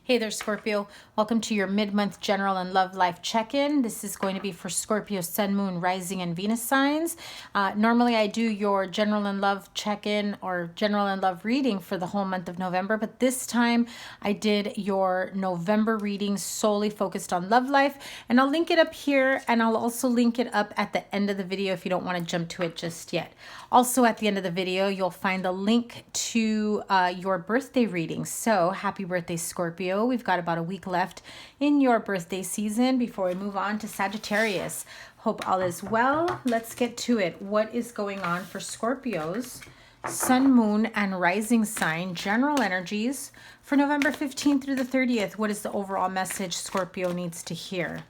Hey there, Scorpio. Welcome to your mid-month general and love life check-in. This is going to be for Scorpio, Sun, Moon, Rising, and Venus signs. Normally, I do your general and love check-in or general and love reading for the whole month of November, but this time I did your November reading solely focused on love life, and I'll link it up here, and I'll also link it up at the end of the video if you don't want to jump to it just yet. Also, at the end of the video, you'll find a link to your birthday reading. So, happy birthday, Scorpio. We've got about a week left in your birthday season before we move on to Sagittarius. Hope all is well. Let's get to it. What is going on for Scorpios? Sun, Moon, and Rising sign, general energies for November 15th through the 30th. What is the overall message Scorpio needs to hear?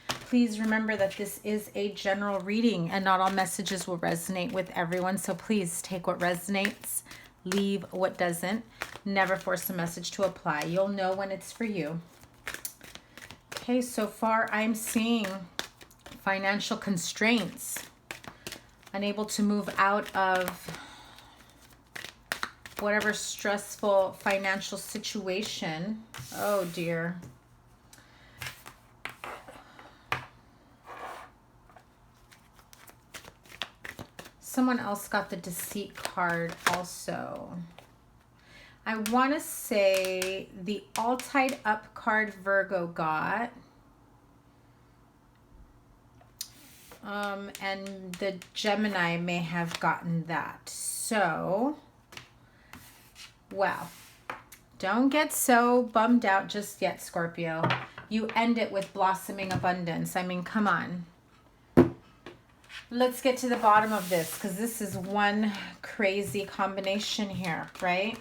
Please remember that this is a general reading and not all messages will resonate with everyone. So please take what resonates, leave what doesn't. Never force a message to apply. You'll know when it's for you. Okay, so far I'm seeing financial constraints, unable to move out of whatever stressful financial situation. Oh dear. Someone else got the deceit card also. I want to say the all tied up card Virgo got. And the Gemini may have gotten that. So, well, don't get so bummed out just yet, Scorpio. You end it with blossoming abundance. I mean, come on. Let's get to the bottom of this because this is one crazy combination here, right?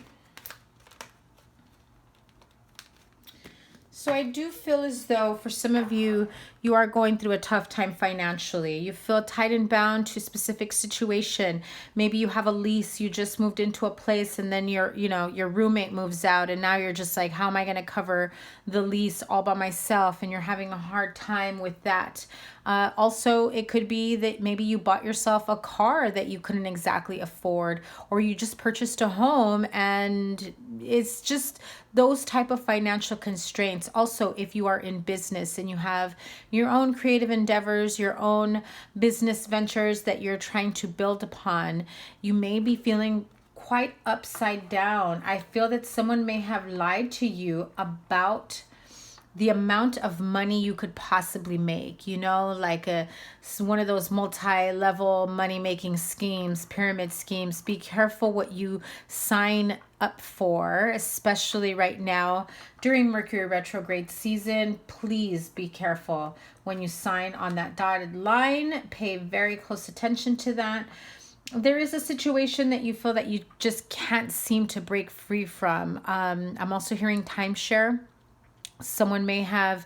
So I do feel as though for some of you, you are going through a tough time financially. You feel tied and bound to a specific situation. Maybe you have a lease, you just moved into a place and then your roommate moves out and now you're just like, how am I going to cover the lease all by myself? And you're having a hard time with that. Also, it could be that maybe you bought yourself a car that you couldn't exactly afford, or you just purchased a home and it's just those type of financial constraints. Also, if you are in business and you have your own creative endeavors, your own business ventures that you're trying to build upon, you may be feeling quite upside down. I feel that someone may have lied to you about the amount of money you could possibly make, like one of those multi-level money-making schemes, pyramid schemes. Be careful what you sign up for, especially right now during Mercury retrograde season. Please be careful when you sign on that dotted line. Pay very close attention to that. There is a situation that you feel that you just can't seem to break free from. I'm also hearing timeshare. Someone may have,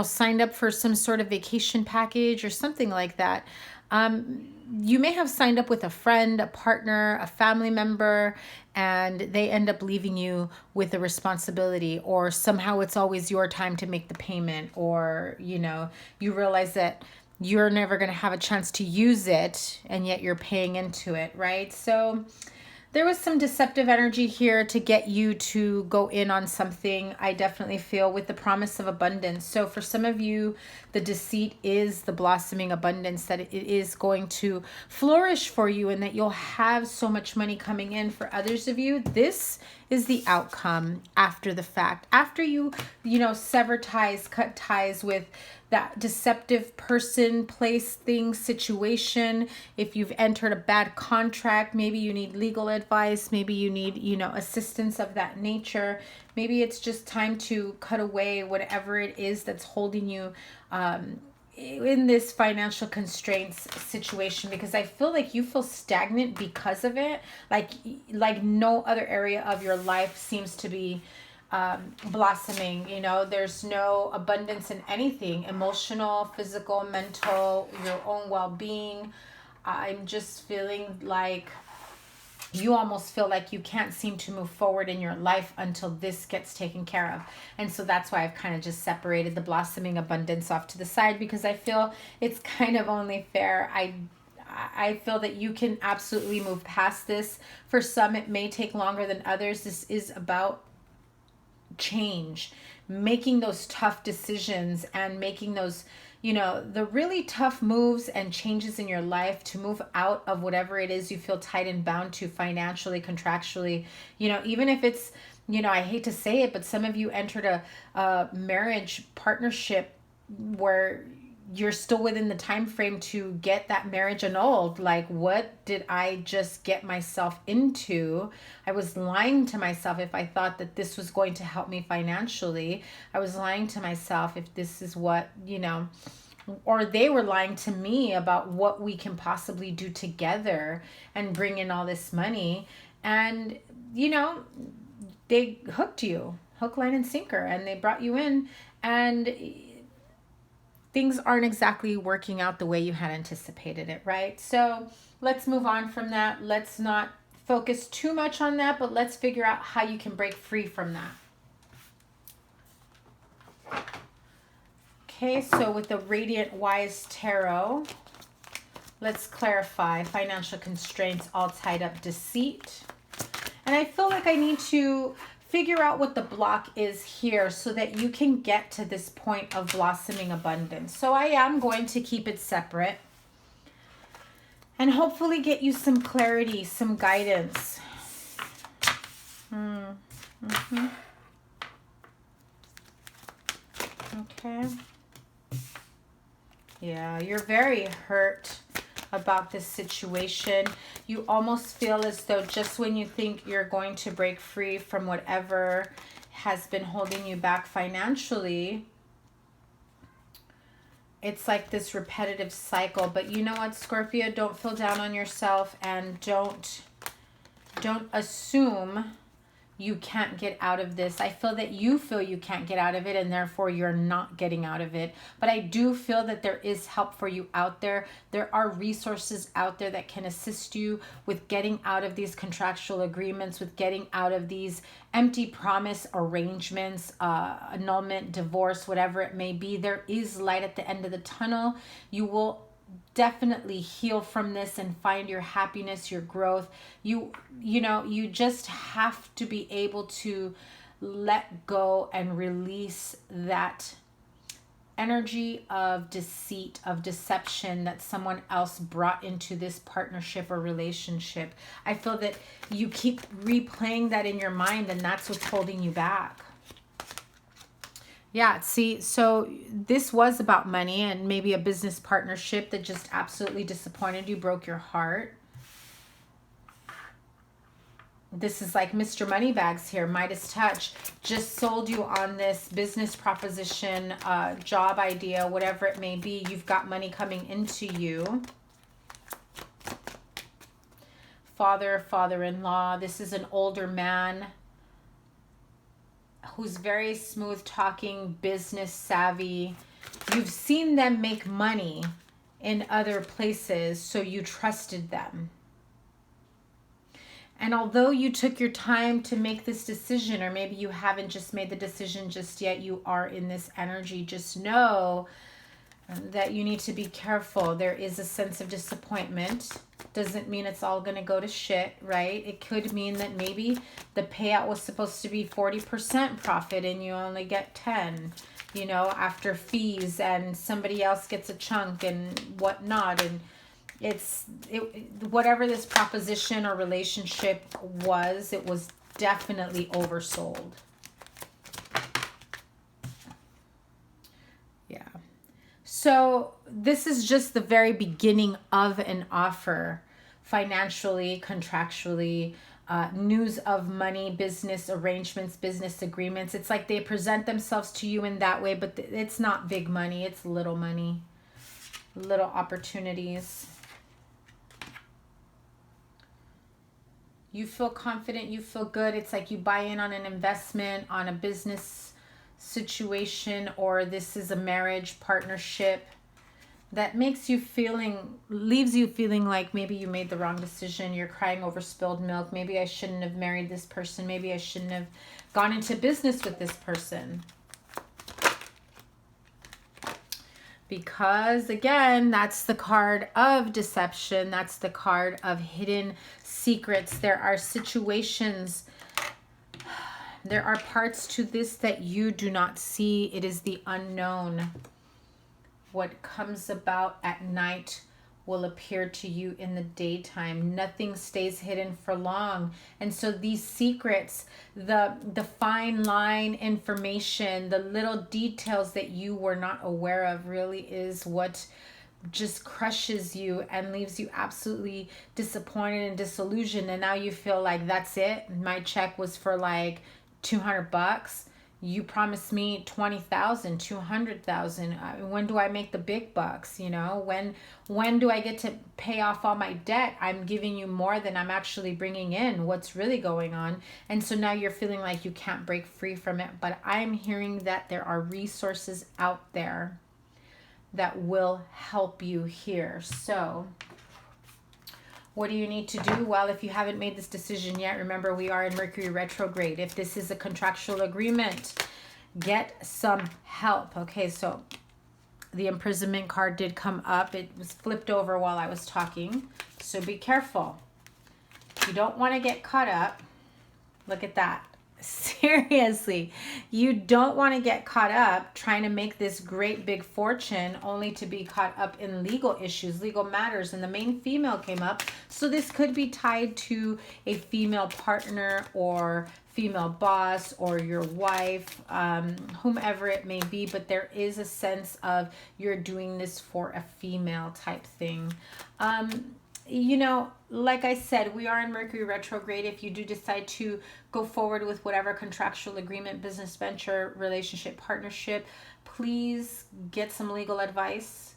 signed up for some sort of vacation package or something like that. You may have signed up with a friend, a partner, a family member, and they end up leaving you with the responsibility, or somehow it's always your time to make the payment, or, you realize that you're never going to have a chance to use it, and yet you're paying into it, right? So there was some deceptive energy here to get you to go in on something, I definitely feel, with the promise of abundance. So for some of you, the deceit is the blossoming abundance, that it is going to flourish for you and that you'll have so much money coming in. For others of you, this is the outcome after the fact. After you, sever ties, cut ties with that deceptive person, place, thing, situation. If you've entered a bad contract, maybe you need legal advice, maybe you need, assistance of that nature. Maybe it's just time to cut away whatever it is that's holding you in this financial constraints situation, because I feel like you feel stagnant because of it. Like no other area of your life seems to be blossoming. There's no abundance in anything, emotional, physical, mental, your own well-being. I'm just feeling like you almost feel like you can't seem to move forward in your life until this gets taken care of. And so that's why I've kind of just separated the blossoming abundance off to the side, because I feel it's kind of only fair. I feel that you can absolutely move past this. For some, it may take longer than others. This is about change, making those tough decisions and making those, you know, the really tough moves and changes in your life to move out of whatever it is you feel tied and bound to financially, contractually, you know, even if it's, you know, I hate to say it, but some of you entered a marriage partnership where you're still within the time frame to get that marriage annulled. Like, what did I just get myself into? I was lying to myself if I thought that this was going to help me financially. I was lying to myself if this is what, you know, or they were lying to me about what we can possibly do together and bring in all this money. And, you know, they hooked you, hook, line, and sinker, and they brought you in, and things aren't exactly working out the way you had anticipated it, right? So let's move on from that. Let's not focus too much on that, but let's figure out how you can break free from that. Okay, so with the Radiant Wise Tarot, let's clarify financial constraints, all tied up, deceit. And I feel like I need to figure out what the block is here so that you can get to this point of blossoming abundance. So I am going to keep it separate and hopefully get you some clarity, some guidance. Okay. Yeah, you're very hurt about this situation. You almost feel as though just when you think you're going to break free from whatever has been holding you back financially, it's like this repetitive cycle. But you know what, Scorpio, don't feel down on yourself, and don't assume you can't get out of this. I feel that you feel you can't get out of it, and therefore you're not getting out of it. But I do feel that there is help for you out there. There are resources out there that can assist you with getting out of these contractual agreements, with getting out of these empty promise arrangements, annulment, divorce, whatever it may be. There is light at the end of the tunnel. You will definitely heal from this and find your happiness, your growth. You know, you just have to be able to let go and release that energy of deceit, of deception that someone else brought into this partnership or relationship. I feel that you keep replaying that in your mind, and that's what's holding you back. Yeah, see, so this was about money and maybe a business partnership that just absolutely disappointed you, broke your heart. This is like Mr. Moneybags here, Midas touch, just sold you on this business proposition, job idea, whatever it may be. You've got money coming into you. Father, father-in-law, this is an older man who's very smooth talking, business savvy. You've seen them make money in other places, so you trusted them. And although you took your time to make this decision, or maybe you haven't just made the decision just yet, you are in this energy, just know that you need to be careful. There is a sense of disappointment. Doesn't mean it's all going to go to shit, right? It could mean that maybe the payout was supposed to be 40% profit and you only get 10, you know, after fees, and somebody else gets a chunk and whatnot. And whatever this proposition or relationship was, it was definitely oversold. Yeah. So this is just the very beginning of an offer, financially, contractually, news of money, business arrangements, business agreements. It's like they present themselves to you in that way, but it's not big money. It's little money, little opportunities. You feel confident, you feel good. It's like you buy in on an investment, on a business situation, or this is a marriage partnership that makes you leaves you feeling like maybe you made the wrong decision. You're crying over spilled milk. Maybe I shouldn't have married this person. Maybe I shouldn't have gone into business with this person. Because again, that's the card of deception. That's the card of hidden secrets. There are situations There are parts to this that you do not see. It is the unknown. What comes about at night will appear to you in the daytime. Nothing stays hidden for long. And so these secrets, the fine line information, the little details that you were not aware of really is what just crushes you and leaves you absolutely disappointed and disillusioned. And now you feel like, that's it. My check was for like $200. You promised me 20,000, 200,000. When do I make the big bucks? You know, when do I get to pay off all my debt? I'm giving you more than I'm actually bringing in. What's really going on? And so now you're feeling like you can't break free from it. But I'm hearing that there are resources out there that will help you here. So what do you need to do? Well, if you haven't made this decision yet, remember we are in Mercury retrograde. If this is a contractual agreement, get some help. Okay, so the imprisonment card did come up. It was flipped over while I was talking. So be careful. You don't want to get caught up. Look at that. Seriously, you don't want to get caught up trying to make this great big fortune only to be caught up in legal issues, legal matters. And the main female came up. So this could be tied to a female partner or female boss or your wife, whomever it may be. But there is a sense of you're doing this for a female type thing. You know, like I said, we are in Mercury retrograde. If you do decide to go forward with whatever contractual agreement, business venture, relationship, partnership, please get some legal advice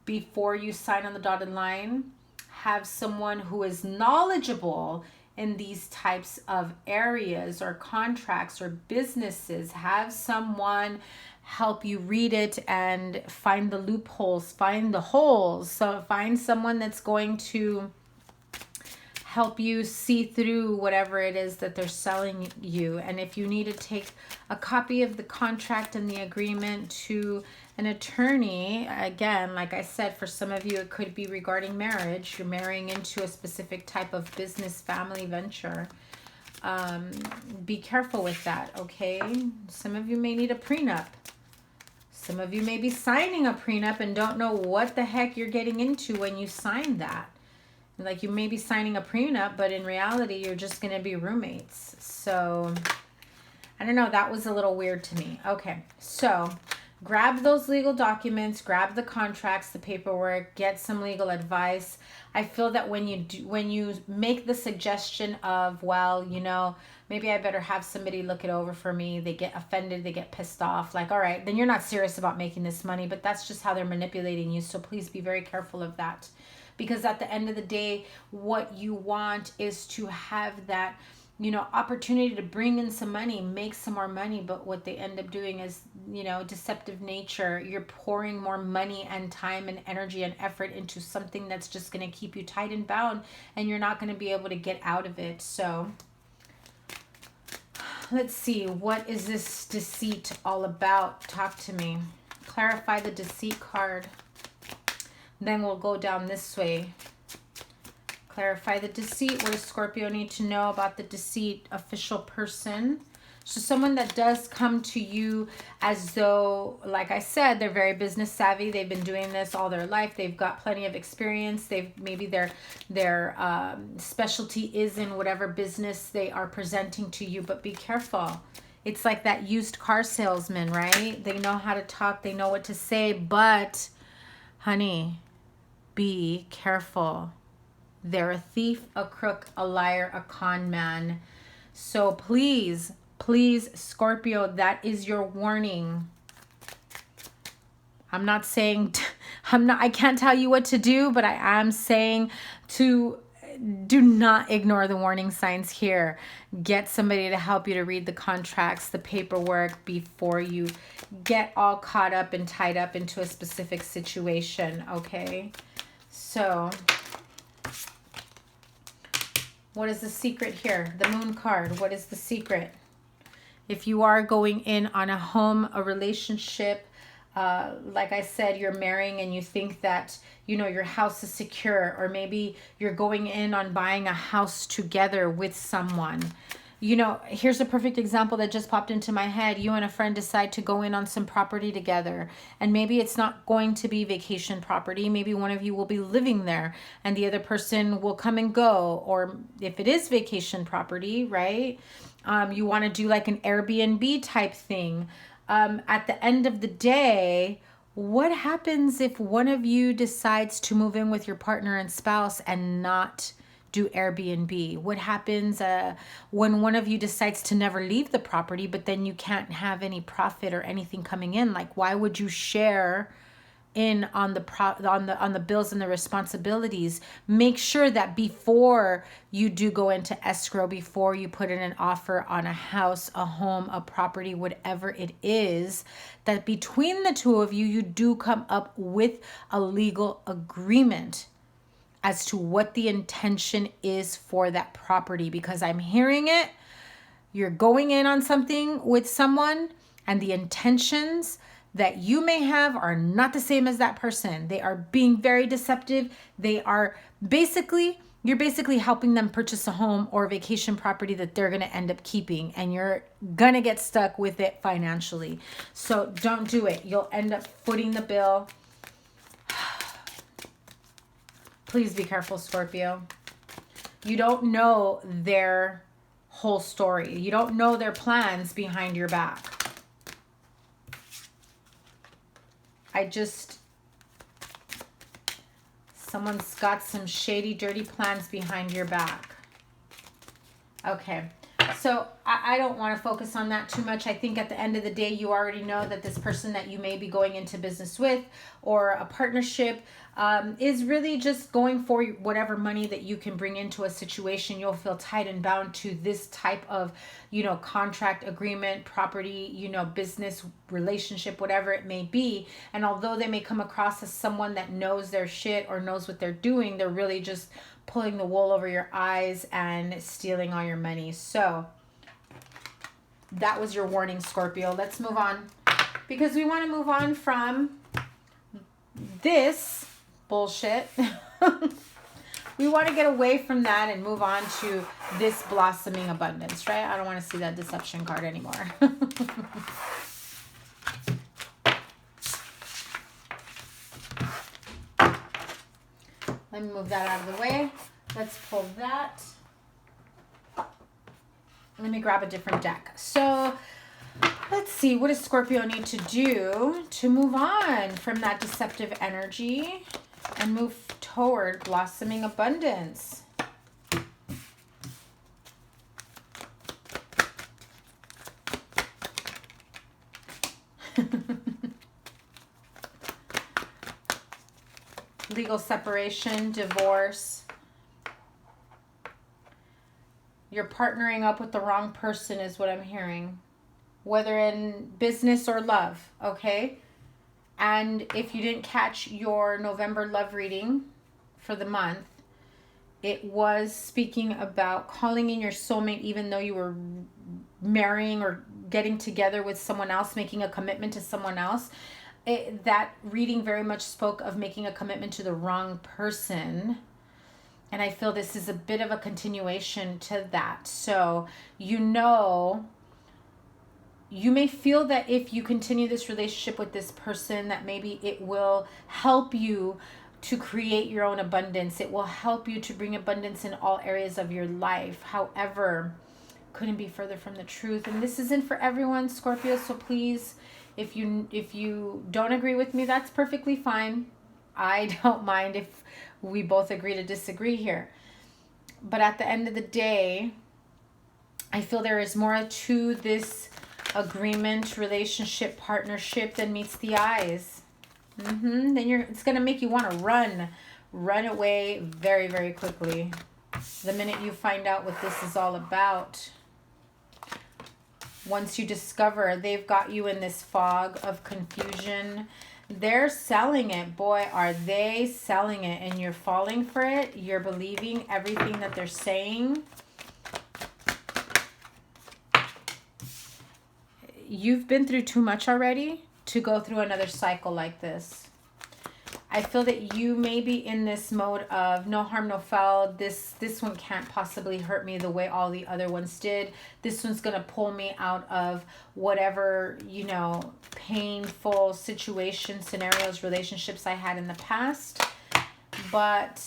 before you sign on the dotted line. Have someone who is knowledgeable in these types of areas or contracts or businesses. Have someone help you read it and find the loopholes, find the holes. So find someone that's going to help you see through whatever it is that they're selling you. And if you need to take a copy of the contract and the agreement to an attorney, again, like I said, for some of you, it could be regarding marriage. You're marrying into a specific type of business, family venture. Be careful with that, okay? Some of you may need a prenup. Some of you may be signing a prenup and don't know what the heck you're getting into when you sign that. Like, you may be signing a prenup, but in reality, you're just going to be roommates. So, I don't know. That was a little weird to me. Okay, so grab those legal documents, grab the contracts, the paperwork, get some legal advice. I feel that when you make the suggestion of, well, you know, maybe I better have somebody look it over for me, they get offended, they get pissed off, like, all right, then you're not serious about making this money, but that's just how they're manipulating you. So please be very careful of that. Because at the end of the day, what you want is to have that, you know, opportunity to bring in some money, make some more money. But what they end up doing is, you know, deceptive nature. You're pouring more money and time and energy and effort into something that's just going to keep you tied and bound, and you're not going to be able to get out of it. So let's see, what is this deceit all about? Talk to me. Clarify the deceit card. Then we'll go down this way. Clarify the deceit. What does Scorpio need to know about the deceit? Official person. So someone that does come to you as though, like I said, they're very business savvy. They've been doing this all their life. They've got plenty of experience. Maybe their specialty is in whatever business they are presenting to you. But be careful. It's like that used car salesman, right? They know how to talk. They know what to say. But, honey, be careful. They're a thief, a crook, a liar, a con man. So please, Scorpio, that is your warning. I'm not saying, I can't tell you what to do, but I am saying to do not ignore the warning signs here. Get somebody to help you to read the contracts, the paperwork before you get all caught up and tied up into a specific situation, okay? So, what is the secret here? The moon card. What is the secret? If you are going in on a home, a relationship, like I said, you're marrying and you think that, you know, your house is secure, or maybe you're going in on buying a house together with someone. You know, here's a perfect example that just popped into my head. You and a friend decide to go in on some property together, and maybe it's not going to be vacation property. Maybe one of you will be living there and the other person will come and go. Or if it is vacation property, right? You want to do like an Airbnb type thing. At the end of the day, what happens if one of you decides to move in with your partner and spouse and not do Airbnb? What happens when one of you decides to never leave the property, but then you can't have any profit or anything coming in? Like, why would you share in on the bills and the responsibilities? Make sure that before you do go into escrow, before you put in an offer on a house, a home, a property, whatever it is, that between the two of you, you do come up with a legal agreement as to what the intention is for that property. Because I'm hearing it, you're going in on something with someone and the intentions that you may have are not the same as that person. They are being very deceptive. You're basically helping them purchase a home or a vacation property that they're going to end up keeping, and you're going to get stuck with it financially. So don't do it. You'll end up footing the bill. Please be careful, Scorpio. You don't know their whole story. You don't know their plans behind your back. Someone's got some shady, dirty plans behind your back. Okay. So I don't want to focus on that too much. I think at the end of the day, you already know that this person that you may be going into business with or a partnership is really just going for whatever money that you can bring into a situation. You'll feel tied and bound to this type of, contract, agreement, property, business, relationship, whatever it may be. And although they may come across as someone that knows their shit or knows what they're doing, they're really just pulling the wool over your eyes and stealing all your money. So that was your warning, Scorpio. Let's move on, because we want to move on from this bullshit. We want to get away from that and move on to this blossoming abundance, right? I don't want to see that deception card anymore. Let me move that out of the way. Let's pull that. Let me grab a different deck. So let's see, what does Scorpio need to do to move on from that deceptive energy and move toward blossoming abundance? Legal separation, divorce. You're partnering up with the wrong person is what I'm hearing. Whether in business or love, okay? And if you didn't catch your November love reading for the month, it was speaking about calling in your soulmate even though you were marrying or getting together with someone else, making a commitment to someone else. That reading very much spoke of making a commitment to the wrong person. And I feel this is a bit of a continuation to that. So, you may feel that if you continue this relationship with this person, that maybe it will help you to create your own abundance. It will help you to bring abundance in all areas of your life. However, couldn't be further from the truth. And this isn't for everyone, Scorpio. So please, if you don't agree with me, that's perfectly fine. I don't mind if we both agree to disagree here. But at the end of the day, I feel there is more to this agreement, relationship, partnership than meets the eyes. Then it's going to make you want to run away very, very quickly the minute you find out what this is all about. Once you discover they've got you in this fog of confusion, they're selling it. Boy, are they selling it. And you're falling for it. You're believing everything that they're saying. You've been through too much already to go through another cycle like this. I feel that you may be in this mode of no harm, no foul. This one can't possibly hurt me the way all the other ones did. This one's going to pull me out of whatever, you know, painful situations, scenarios, relationships I had in the past. But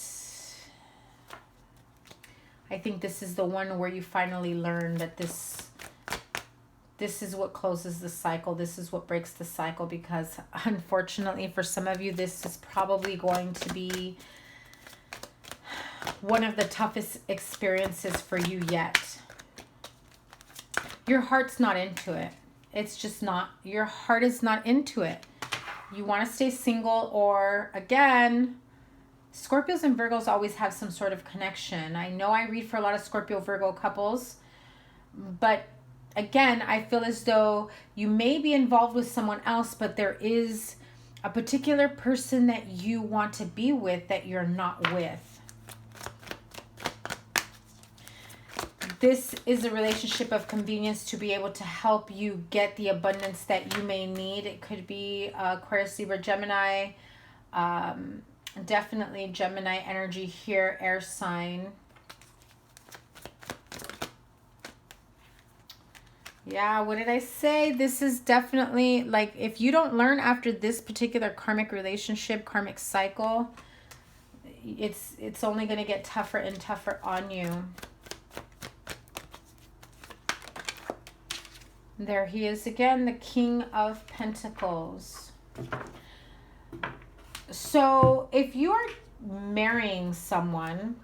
I think this is the one where you finally learn that this is what closes the cycle. This is what breaks the cycle, because unfortunately for some of you, this is probably going to be one of the toughest experiences for you yet. Your heart's not into it. It's just not. Your heart is not into it. You want to stay single, or again, Scorpios and Virgos always have some sort of connection. I know I read for a lot of Scorpio Virgo couples, but again, I feel as though you may be involved with someone else, but there is a particular person that you want to be with that you're not with. This is a relationship of convenience to be able to help you get the abundance that you may need. It could be Aquarius, Libra, Gemini. Definitely Gemini energy here, air sign. Yeah, what did I say? This is definitely, like, if you don't learn after this particular karmic relationship, karmic cycle, it's only going to get tougher and tougher on you. There he is again, the King of Pentacles. So if you are marrying someone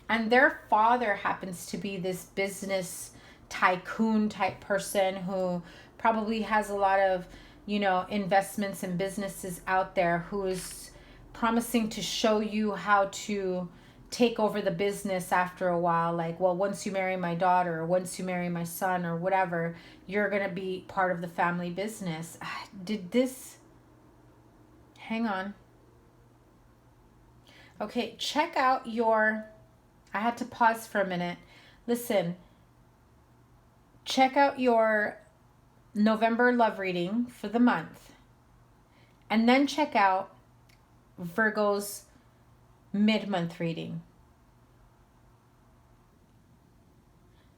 and their father happens to be this business tycoon type person who probably has a lot of, you know, investments and businesses out there, who is promising to show you how to take over the business after a while, like, well, once you marry my daughter, or once you marry my son, or whatever, you're going to be part of the family business. Did this, hang on. Okay, check out your, I had to pause for a minute. Listen, check out your November love reading for the month, and then check out Virgo's mid-month reading.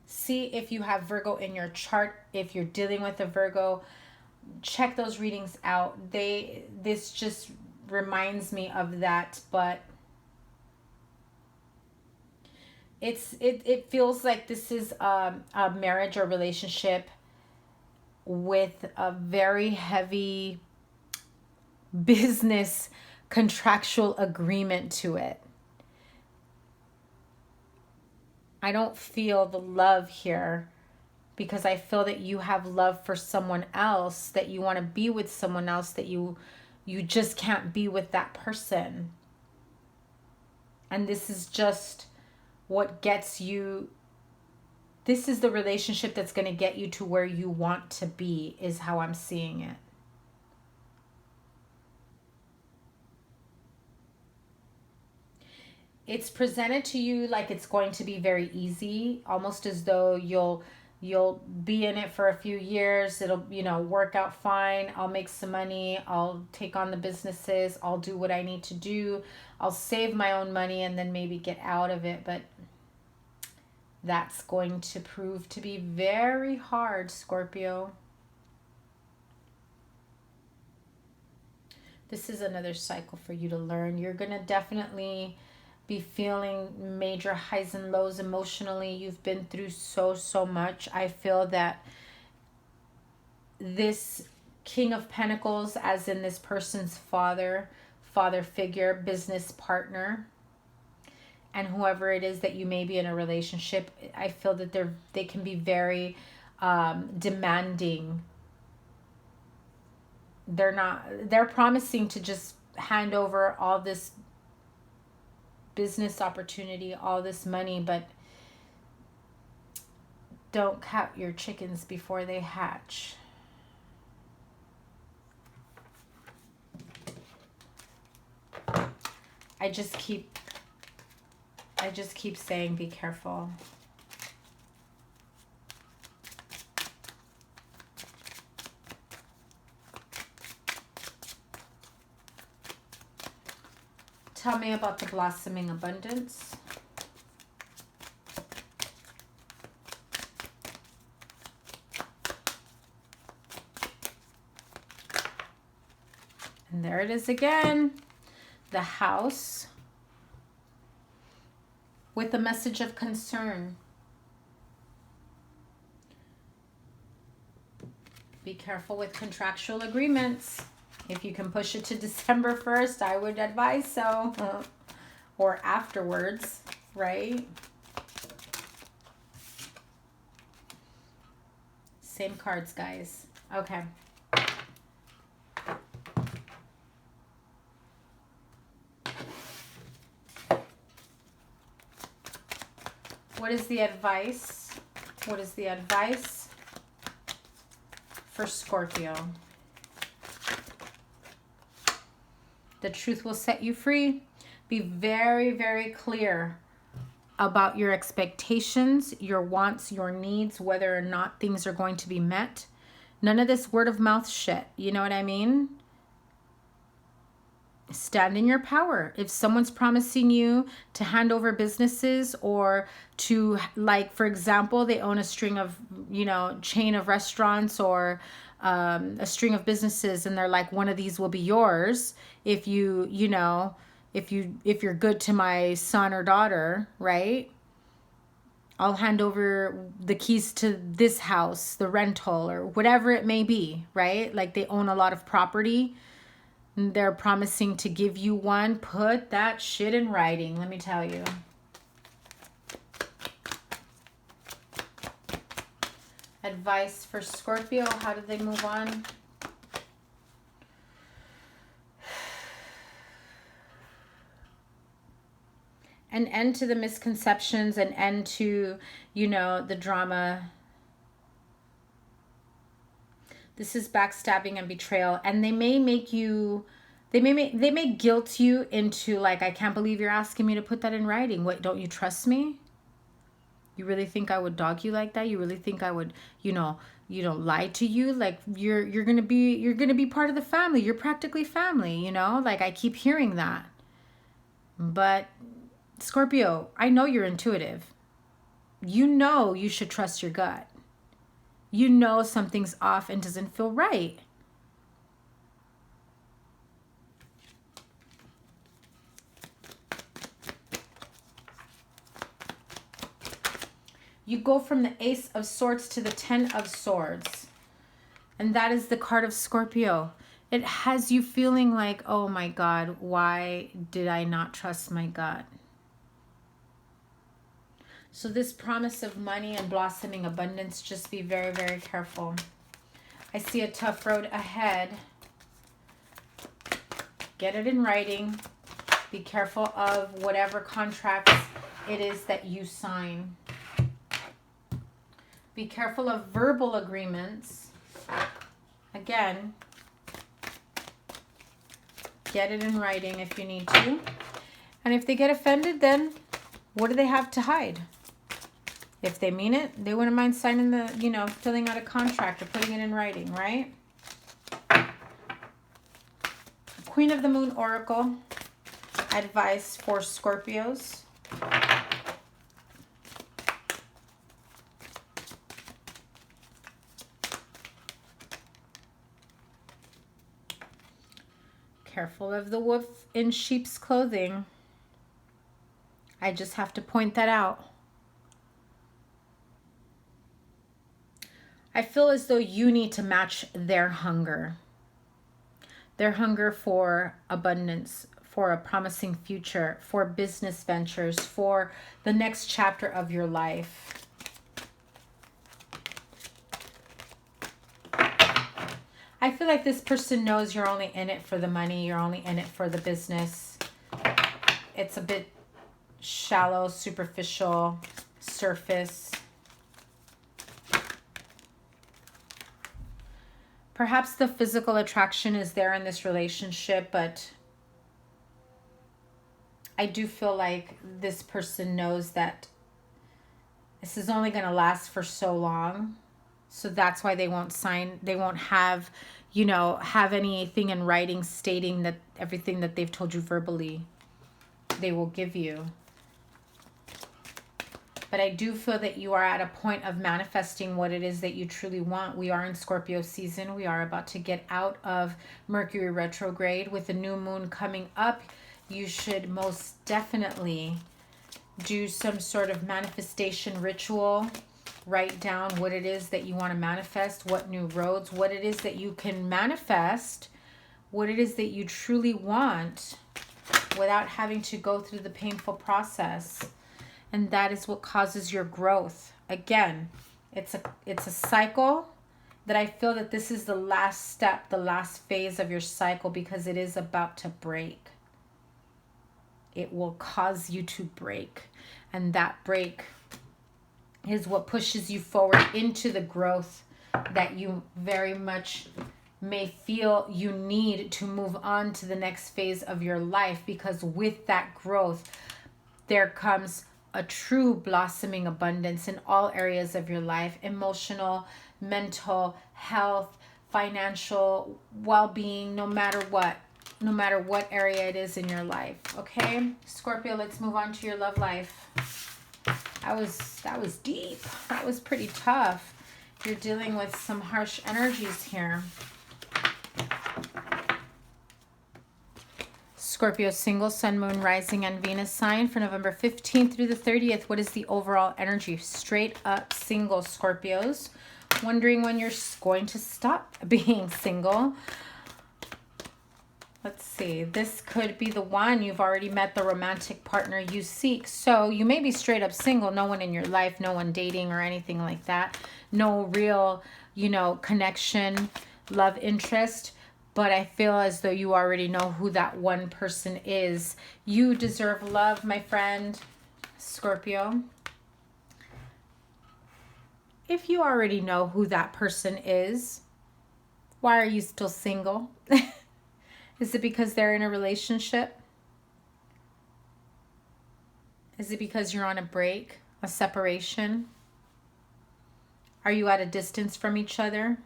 See if you have Virgo in your chart. If you're dealing with a Virgo, check those readings out. This just reminds me of that, but it feels like this is a marriage or relationship with a very heavy business contractual agreement to it. I don't feel the love here, because I feel that you have love for someone else, that you want to be with someone else, that you just can't be with that person. And this is just what gets you, this is the relationship that's going to get you to where you want to be, is how I'm seeing it. It's presented to you like it's going to be very easy, almost as though you'll be in it for a few years. It'll, you know, work out fine. I'll make some money. I'll take on the businesses. I'll do what I need to do. I'll save my own money and then maybe get out of it. But that's going to prove to be very hard, Scorpio. This is another cycle for you to learn. You're going to definitely be feeling major highs and lows emotionally. You've been through so much. I feel that this King of Pentacles, as in this person's father figure, business partner, and whoever it is that you may be in a relationship, I feel that they can be very demanding. They're promising to just hand over all this business opportunity, all this money, but don't count your chickens before they hatch. I just keep saying be careful. tell me about the blossoming abundance. And there it is again. The House with a message of concern. Be careful with contractual agreements. If you can push it to December 1st, I would advise so. Or afterwards, right? Same cards, guys. Okay. What is the advice? What is the advice for Scorpio? The truth will set you free. Be very, very clear about your expectations, your wants, your needs, whether or not things are going to be met. None of this word of mouth shit. You know what I mean? Stand in your power. If someone's promising you to hand over businesses or to, like, for example, they own a string of, you know, chain of restaurants or a string of businesses, and they're like, one of these will be yours if you, you know, if you're good to my son or daughter, right? I'll hand over the keys to this house, the rental, or whatever it may be, right? Like, they own a lot of property. They're promising to give you one. Put that shit in writing, let me tell you. Advice for Scorpio. How do they move on? An end to the misconceptions, an end to, you know, the drama. This is backstabbing and betrayal, and they may make you, they may guilt you into, like, I can't believe you're asking me to put that in writing. What, don't you trust me? You really think I would dog you like that? You really think I would, you know, lie to you? Like, you're gonna be part of the family. You're practically family, you know? Like, I keep hearing that. But Scorpio, I know you're intuitive. You know you should trust your gut. You know something's off and doesn't feel right. You go from the Ace of Swords to the Ten of Swords. And that is the card of Scorpio. It has you feeling like, oh my God, why did I not trust my gut? So this promise of money and blossoming abundance, just be very, very careful. I see a tough road ahead. Get it in writing. Be careful of whatever contracts it is that you sign. Be careful of verbal agreements. Again, get it in writing if you need to. And if they get offended, then what do they have to hide? If they mean it, they wouldn't mind signing the, you know, filling out a contract or putting it in writing, right? Queen of the Moon Oracle, advice for Scorpios. Careful of the wolf in sheep's clothing. I just have to point that out. I feel as though you need to match their hunger. Their hunger for abundance, for a promising future, for business ventures, for the next chapter of your life. I feel like this person knows you're only in it for the money. You're only in it for the business. It's a bit shallow, superficial, surface. Perhaps the physical attraction is there in this relationship, but I do feel like this person knows that this is only going to last for so long. So that's why they won't sign, they won't have, you know, have anything in writing stating that everything that they've told you verbally. they will give you. But I do feel that you are at a point of manifesting what it is that you truly want. We are in Scorpio season. We are about to get out of Mercury retrograde. With the new moon coming up, you should most definitely do some sort of manifestation ritual. Write down what it is that you want to manifest, what new roads, what it is that you can manifest, what it is that you truly want without having to go through the painful process. And that is what causes your growth. Again, it's a cycle that I feel that this is the last step, the last phase of your cycle, because it is about to break. It will cause you to break. And that break is what pushes you forward into the growth that you very much may feel you need to move on to the next phase of your life. Because with that growth, there comes a true blossoming abundance in all areas of your life: emotional, mental, health, financial, well-being, no matter what area it is in your life. Okay, Scorpio, let's move on to your love life. That was deep. That was pretty tough. You're dealing with some harsh energies here. Scorpio single, sun, moon, rising, and Venus sign for November 15th through the 30th. What is the overall energy? Straight up single, Scorpios. Wondering when you're going to stop being single. Let's see. This could be the one. You've already met the romantic partner you seek. So you may be straight up single. No one in your life, no one dating or anything like that. No real, connection, love interest. But I feel as though you already know who that one person is. You deserve love, my friend, Scorpio. If you already know who that person is, why are you still single? Is it because they're in a relationship? Is it because you're on a break, a separation? Are you at a distance from each other?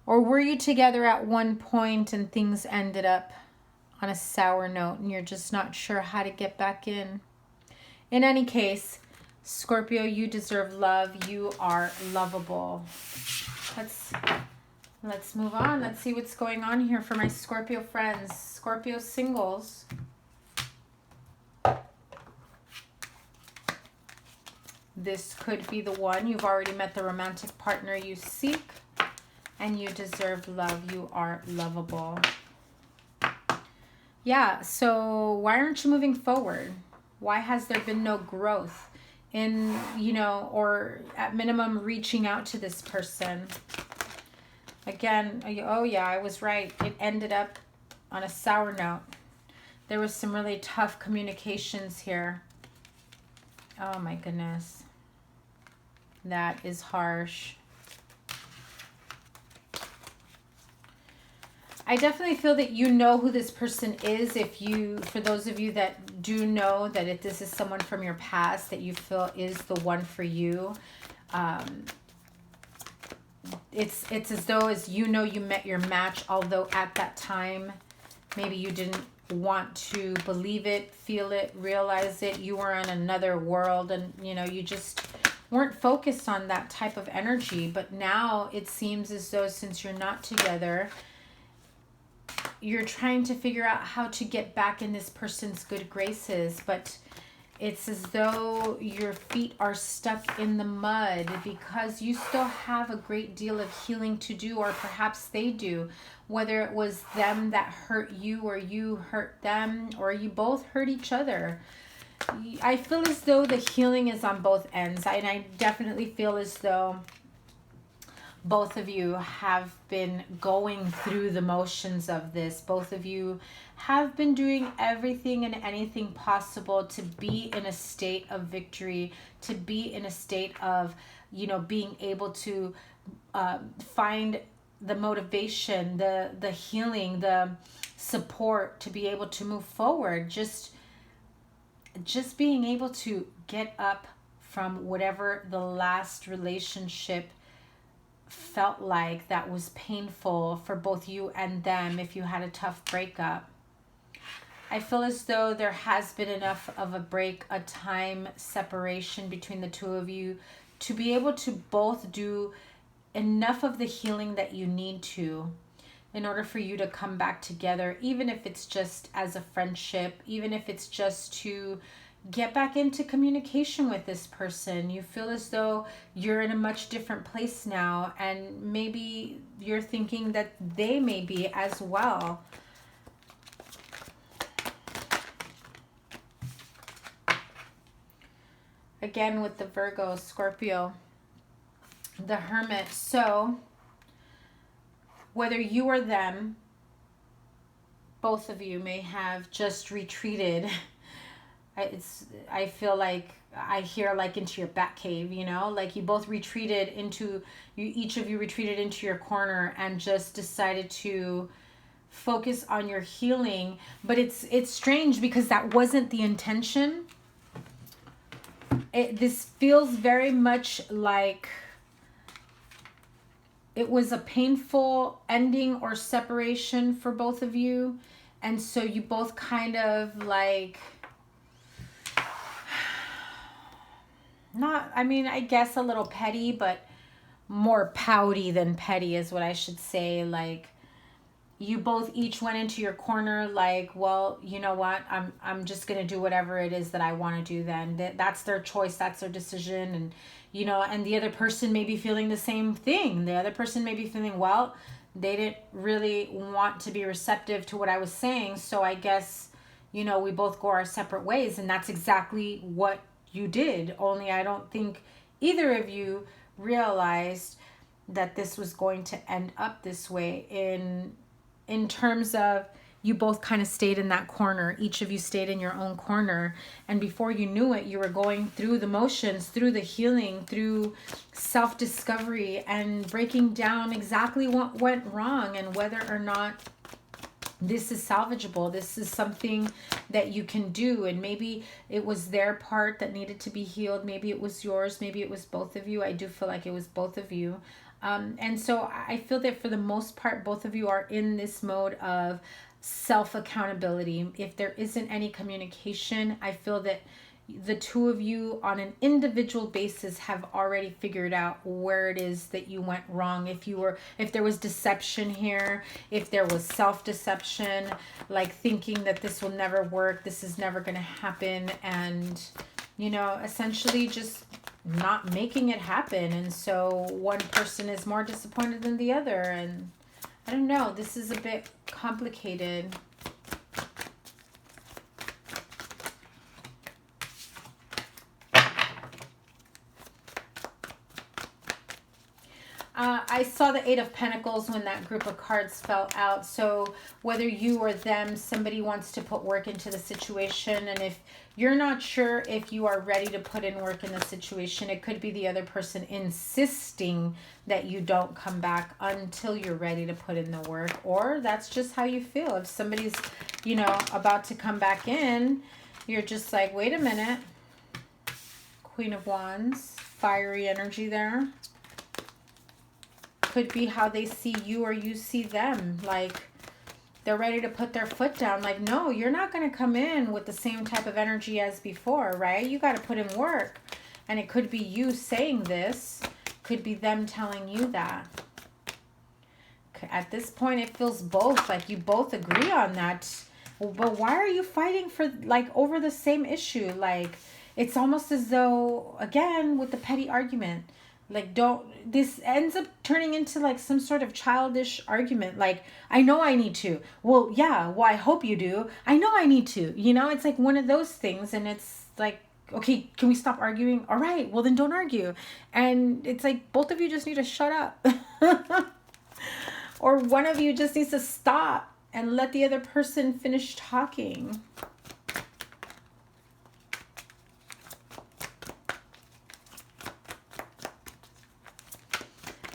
Or were you together at one point and things ended up on a sour note and you're just not sure how to get back in? In any case, Scorpio, you deserve love. You are lovable. Let's move on. Let's see what's going on here for my Scorpio friends. Scorpio singles. This could be the one. You've already met the romantic partner you seek. And you deserve love. You are lovable. Yeah, so why aren't you moving forward? Why has there been no growth in, or at minimum reaching out to this person? Again, oh yeah, I was right. It ended up on a sour note. There was some really tough communications here. Oh my goodness. That is harsh. I definitely feel that you know who this person is. For those of you that do know that if this is someone from your past that you feel is the one for you, it's as though you met your match, although at that time maybe you didn't want to believe it, feel it, realize it. You were in another world and you just weren't focused on that type of energy. But now it seems as though since you're not together, you're trying to figure out how to get back in this person's good graces, but it's as though your feet are stuck in the mud because you still have a great deal of healing to do, or perhaps they do, whether it was them that hurt you or you hurt them or you both hurt each other. I feel as though the healing is on both ends, and I definitely feel as though both of you have been going through the motions of this. Both of you have been doing everything and anything possible to be in a state of victory, to be in a state of, being able to find the motivation, the healing, the support to be able to move forward. Just being able to get up from whatever the last relationship felt like that was painful for both you and them. If you had a tough breakup, I feel as though there has been enough of a break, a time separation between the two of you to be able to both do enough of the healing that you need to in order for you to come back together, even if it's just as a friendship, even if it's just to get back into communication with this person. You feel as though you're in a much different place now, and maybe you're thinking that they may be as well. Again, with the Virgo, Scorpio, the Hermit. So whether you or them, both of you may have just retreated. I feel like I hear like into your bat cave, you know, like you both retreated into, each of you retreated into your corner and just decided to focus on your healing. But it's strange because that wasn't the intention. This feels very much like it was a painful ending or separation for both of you. And so you both kind of like, not, I mean, I guess a little petty, but more pouty than petty is what I should say. Like, you both each went into your corner like, well, you know what, I'm just gonna do whatever it is that I want to do. Then that's their choice, that's their decision. And you know, and the other person may be feeling the same thing. The other person may be feeling, well, they didn't really want to be receptive to what I was saying, so I guess, you know, we both go our separate ways. And that's exactly what you did, only I don't think either of you realized that this was going to end up this way in terms of you both kind of stayed in that corner. Each of you stayed in your own corner. And before you knew it, you were going through the motions, through the healing, through self-discovery and breaking down exactly what went wrong and whether or not this is salvageable. This is something that you can do. And maybe it was their part that needed to be healed. Maybe it was yours. Maybe it was both of you. I do feel like it was both of you. And so I feel that for the most part, both of you are in this mode of self-accountability. If there isn't any communication, I feel that the two of you on an individual basis have already figured out where it is that you went wrong. If there was deception here, if there was self-deception, like thinking that this will never work, this is never going to happen, and, you know, essentially just not making it happen. And so one person is more disappointed than the other. And I don't know, this is a bit complicated. I saw the Eight of Pentacles when that group of cards fell out. So whether you or them, somebody wants to put work into the situation. And if you're not sure if you are ready to put in work in the situation, it could be the other person insisting that you don't come back until you're ready to put in the work. Or that's just how you feel. If somebody's, you know, about to come back in, you're just like, wait a minute. Queen of Wands, fiery energy there. Could be how they see you or you see them. Like, they're ready to put their foot down. Like, no, you're not going to come in with the same type of energy as before, right? You got to put in work. And it could be you saying this. Could be them telling you that. At this point, it feels both. Like, you both agree on that. But why are you fighting for, like, over the same issue? Like, it's almost as though, again, with the petty argument, like, this ends up turning into like some sort of childish argument. Like, I know I need to. Well, yeah, well, I hope you do. I know I need to. You know, it's like one of those things. And it's like, okay, can we stop arguing? All right, well, then don't argue. And it's like both of you just need to shut up. Or one of you just needs to stop and let the other person finish talking.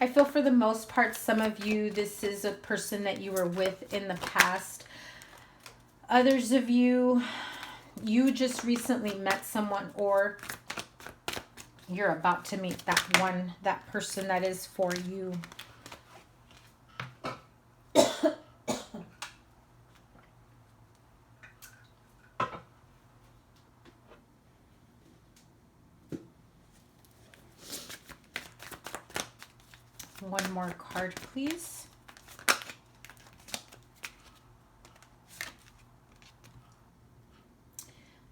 I feel for the most part, some of you, this is a person that you were with in the past. Others of you, you just recently met someone, or you're about to meet that person that is for you. one more card, please.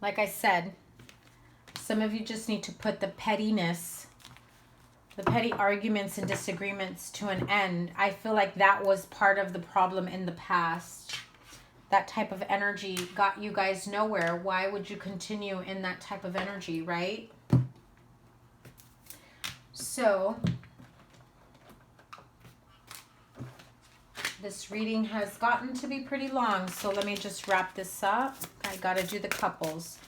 Like I said, some of you just need to put the pettiness, the petty arguments and disagreements to an end. I feel like that was part of the problem in the past. That type of energy got you guys nowhere. Why would you continue in that type of energy, right? So this reading has gotten to be pretty long, so let me just wrap this up. I got to do the couples.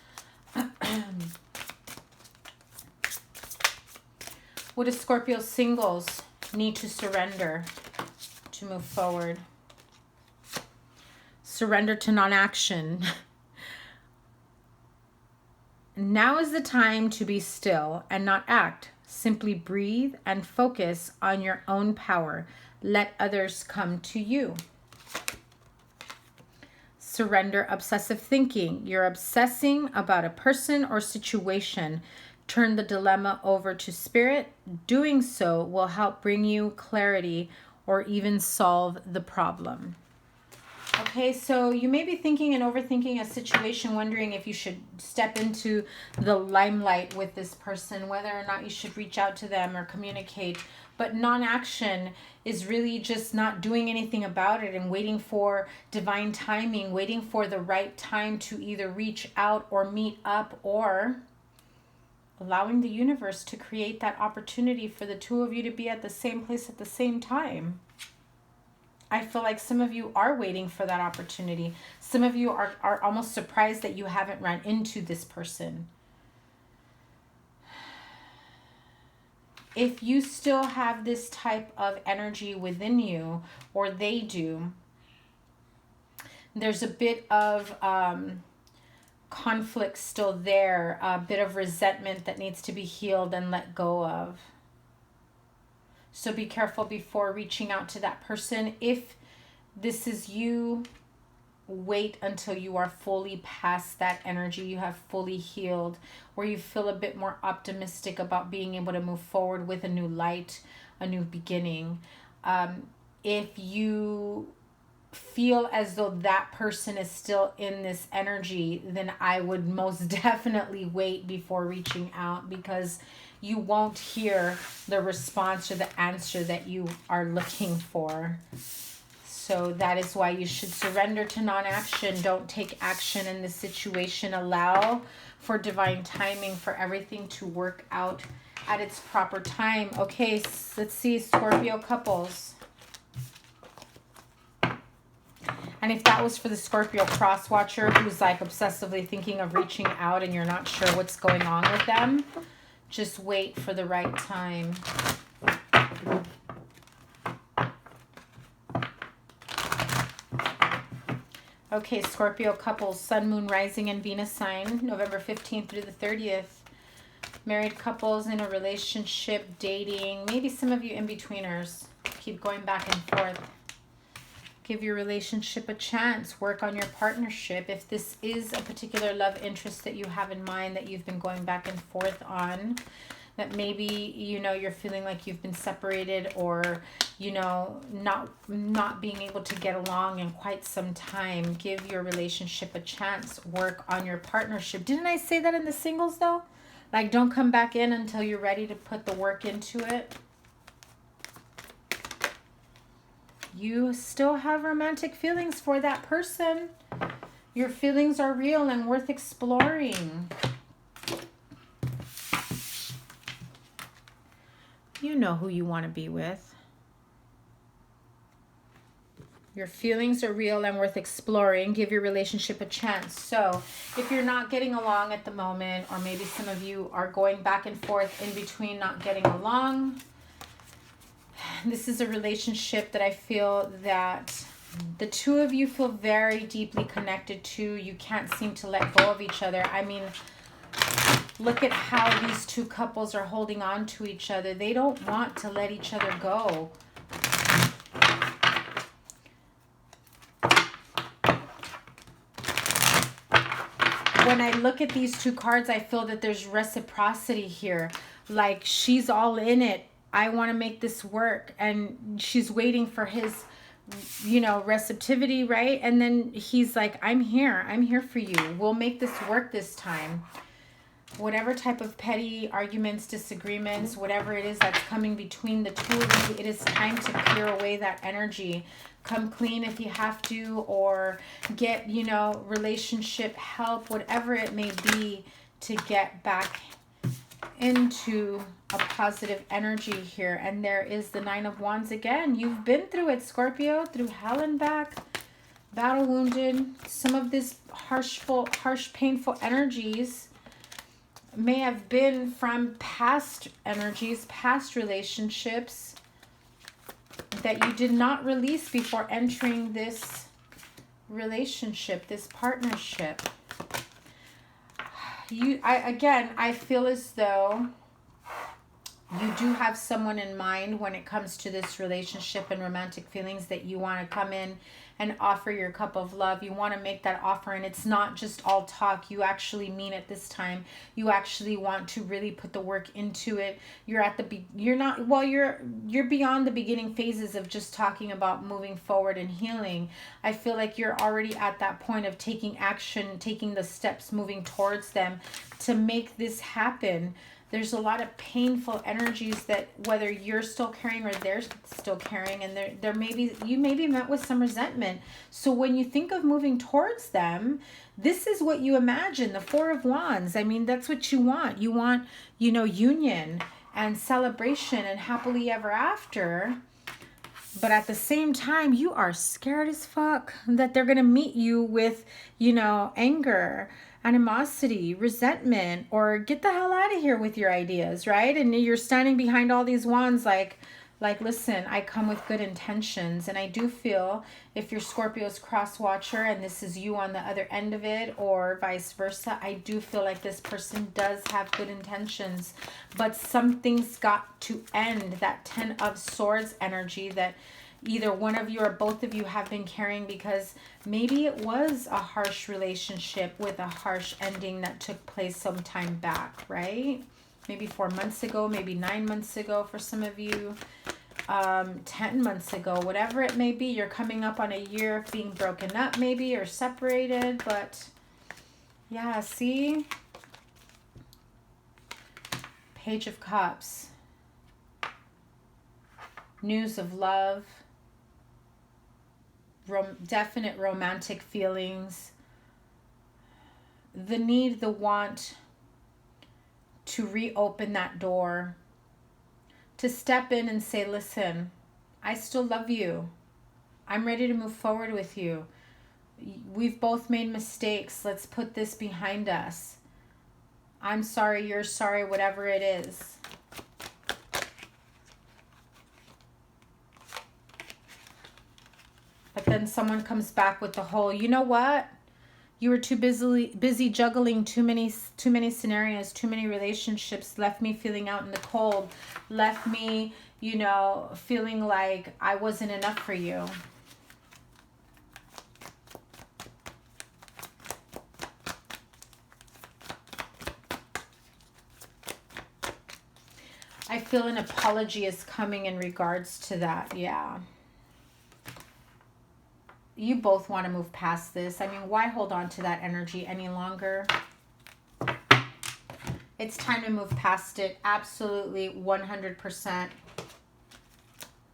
What do Scorpio singles need to surrender to move forward? Surrender to non-action. Now is the time to be still and not act. Simply breathe and focus on your own power. Let others come to you. Surrender obsessive thinking. You're obsessing about a person or situation. Turn the dilemma over to spirit. Doing so will help bring you clarity or even solve the problem. Okay, so you may be thinking and overthinking a situation, wondering if you should step into the limelight with this person, whether or not you should reach out to them or communicate. But non-action is really just not doing anything about it and waiting for divine timing, waiting for the right time to either reach out or meet up, or allowing the universe to create that opportunity for the two of you to be at the same place at the same time. I feel like some of you are waiting for that opportunity. Some of you are almost surprised that you haven't run into this person. If you still have this type of energy within you, or they do, there's a bit of conflict still there, a bit of resentment that needs to be healed and let go of. So be careful before reaching out to that person. If this is you, wait until you are fully past that energy, you have fully healed, where you feel a bit more optimistic about being able to move forward with a new light, a new beginning. If you feel as though that person is still in this energy, then I would most definitely wait before reaching out, because you won't hear the response or the answer that you are looking for. So that is why you should surrender to non-action. Don't take action in this situation. Allow for divine timing, for everything to work out at its proper time. Okay, let's see, Scorpio couples. And if that was for the Scorpio cross watcher who's like obsessively thinking of reaching out and you're not sure what's going on with them, just wait for the right time. Okay, Scorpio couples, Sun, Moon, Rising, and Venus sign, November 15th through the 30th. Married couples in a relationship, dating, maybe some of you in-betweeners. Keep going back and forth. Give your relationship a chance. Work on your partnership. If this is a particular love interest that you have in mind that you've been going back and forth on, that maybe, you know, you're feeling like you've been separated, or, you know, not being able to get along in quite some time, give your relationship a chance. Work on your partnership. Didn't I say that in the singles though? Like, don't come back in until you're ready to put the work into it. You still have romantic feelings for that person. Your feelings are real and worth exploring. You know who you want to be with. Your feelings are real and worth exploring. Give your relationship a chance. So if you're not getting along at the moment, or maybe some of you are going back and forth in between not getting along, this is a relationship that I feel that the two of you feel very deeply connected to. You can't seem to let go of each other. I mean, look at how these two couples are holding on to each other. They don't want to let each other go. When I look at these two cards, I feel that there's reciprocity here. Like, she's all in it I want to make this work. And she's waiting for his, you know, receptivity, right? And then he's like, I'm here for you. We'll make this work this time. Whatever type of petty arguments, disagreements, whatever it is that's coming between the two of you, it is time to clear away that energy. Come clean if you have to, or get, you know, relationship help, whatever it may be, to get back into a positive energy here. And there is the Nine of Wands again. You've been through it, Scorpio, through hell and back, battle wounded. Some of this harsh, painful energies may have been from past energies, past relationships that you did not release before entering this relationship, this partnership. I feel as though you do have someone in mind when it comes to this relationship and romantic feelings, that you want to come in and offer your cup of love. You want to make that offer, and it's not just all talk. You actually mean it this time. You actually want to really put the work into it. You're beyond the beginning phases of just talking about moving forward and healing. I feel like you're already at that point of taking action, taking the steps, moving towards them to make this happen. There's a lot of painful energies that whether you're still carrying or they're still carrying, and you may be met with some resentment. So when you think of moving towards them, this is what you imagine, the Four of Wands. I mean, that's what you want. You want, you know, union and celebration and happily ever after. But at the same time, you are scared as fuck that they're going to meet you with, you know, anger, animosity, resentment, or get the hell out of here with your ideas, right? And you're standing behind all these wands like, listen, I come with good intentions. And I do feel if you're Scorpio's cross watcher and this is you on the other end of it, or vice versa, I do feel like this person does have good intentions, but something's got to end. That Ten of Swords energy that either one of you or both of you have been carrying, because maybe it was a harsh relationship with a harsh ending that took place some time back, right? Maybe 4 months ago, maybe 9 months ago for some of you, 10 months ago, whatever it may be. You're coming up on a year of being broken up maybe, or separated, but yeah, see? Page of Cups. News of love. Definite romantic feelings, the need, the want to reopen that door, to step in and say, listen, I still love you. I'm ready to move forward with you. We've both made mistakes. Let's put this behind us. I'm sorry, you're sorry, whatever it is. But then someone comes back with the whole, you know what? You were too busy juggling too many scenarios, too many relationships, left me feeling out in the cold, left me, you know, feeling like I wasn't enough for you. I feel an apology is coming in regards to that, yeah. You both want to move past this. I mean, why hold on to that energy any longer? It's time to move past it. Absolutely, 100%.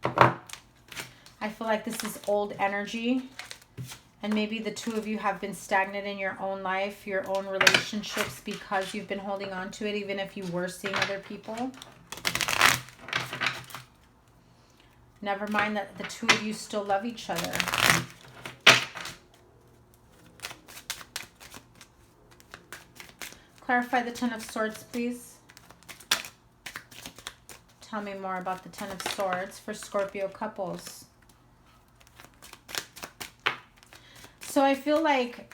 I feel like this is old energy. And maybe the two of you have been stagnant in your own life, your own relationships, because you've been holding on to it, even if you were seeing other people. Never mind that the two of you still love each other. Clarify the Ten of Swords, please. Tell me more about the Ten of Swords for Scorpio couples. So I feel like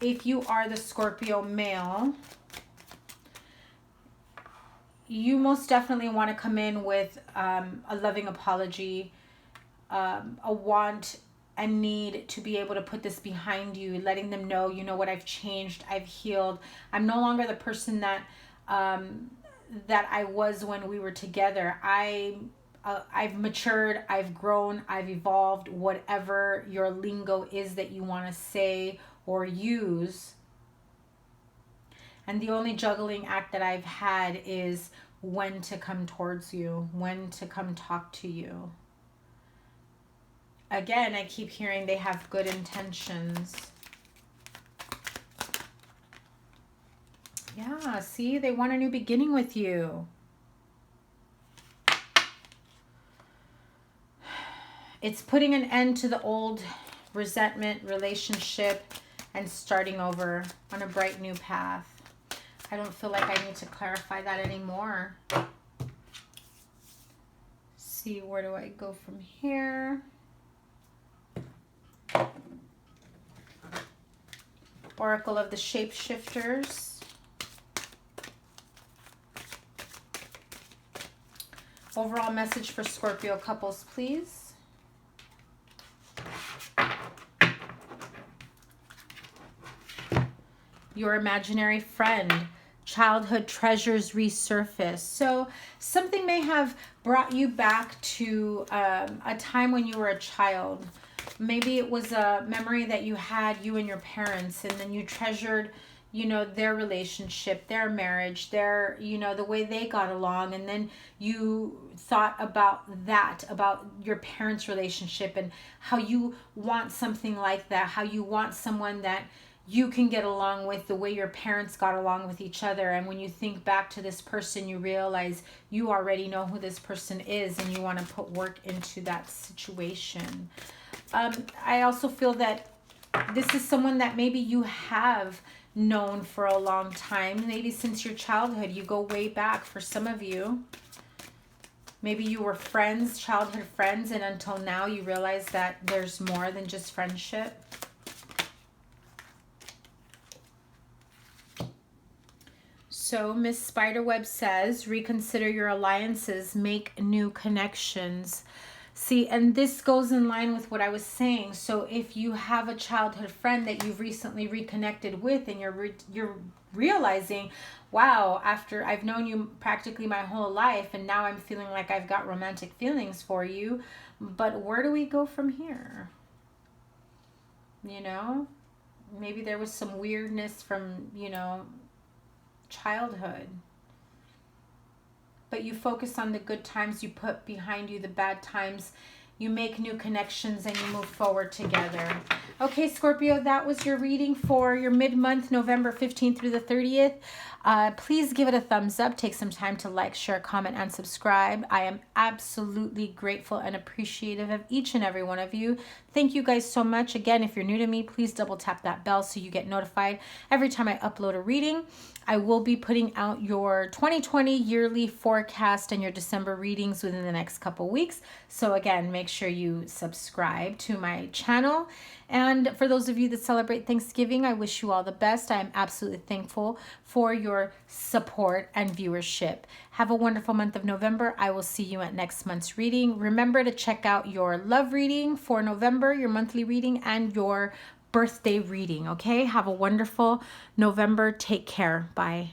if you are the Scorpio male, you most definitely want to come in with a loving apology, a want and need to be able to put this behind you, letting them know, you know what, I've changed, I've healed. I'm no longer the person that that I was when we were together. I've matured, I've grown, I've evolved, whatever your lingo is that you want to say or use. And the only juggling act that I've had is when to come towards you, when to come talk to you. Again, I keep hearing they have good intentions. Yeah, see, they want a new beginning with you. It's putting an end to the old resentment relationship and starting over on a bright new path. I don't feel like I need to clarify that anymore. See, where do I go from here? Oracle of the Shapeshifters. Overall message for Scorpio couples, please. Your imaginary friend. Childhood treasures resurface. So something may have brought you back to a time when you were a child. Maybe it was a memory that you had, you and your parents, and then you treasured, you know, their relationship, their marriage, their, you know, the way they got along. And then you thought about that, about your parents' relationship and how you want something like that, how you want someone that you can get along with the way your parents got along with each other. And when you think back to this person, you realize you already know who this person is and you want to put work into that situation. I also feel that this is someone that maybe you have known for a long time, maybe since your childhood. You go way back for some of you. Maybe you were friends, childhood friends, and until now you realize that there's more than just friendship. So Miss Spiderweb says, reconsider your alliances, make new connections. See, and this goes in line with what I was saying. So if you have a childhood friend that you've recently reconnected with and you're realizing, wow, after I've known you practically my whole life and now I'm feeling like I've got romantic feelings for you, but where do we go from here? You know, maybe there was some weirdness from, you know, childhood. But you focus on the good times, you put behind you the bad times, you make new connections, and you move forward together. Okay, Scorpio, that was your reading for your mid-month, November 15th through the 30th. Please give it a thumbs up. Take some time to like, share, comment, and subscribe. I am absolutely grateful and appreciative of each and every one of you. Thank you guys so much. Again, if you're new to me, please double tap that bell so you get notified every time I upload a reading. I will be putting out your 2020 yearly forecast and your December readings within the next couple weeks. So again, make sure you subscribe to my channel. And for those of you that celebrate Thanksgiving, I wish you all the best. I am absolutely thankful for your support and viewership. Have a wonderful month of November. I will see you at next month's reading. Remember to check out your love reading for November, your monthly reading, and your birthday reading. Okay, have a wonderful November. Take care. Bye.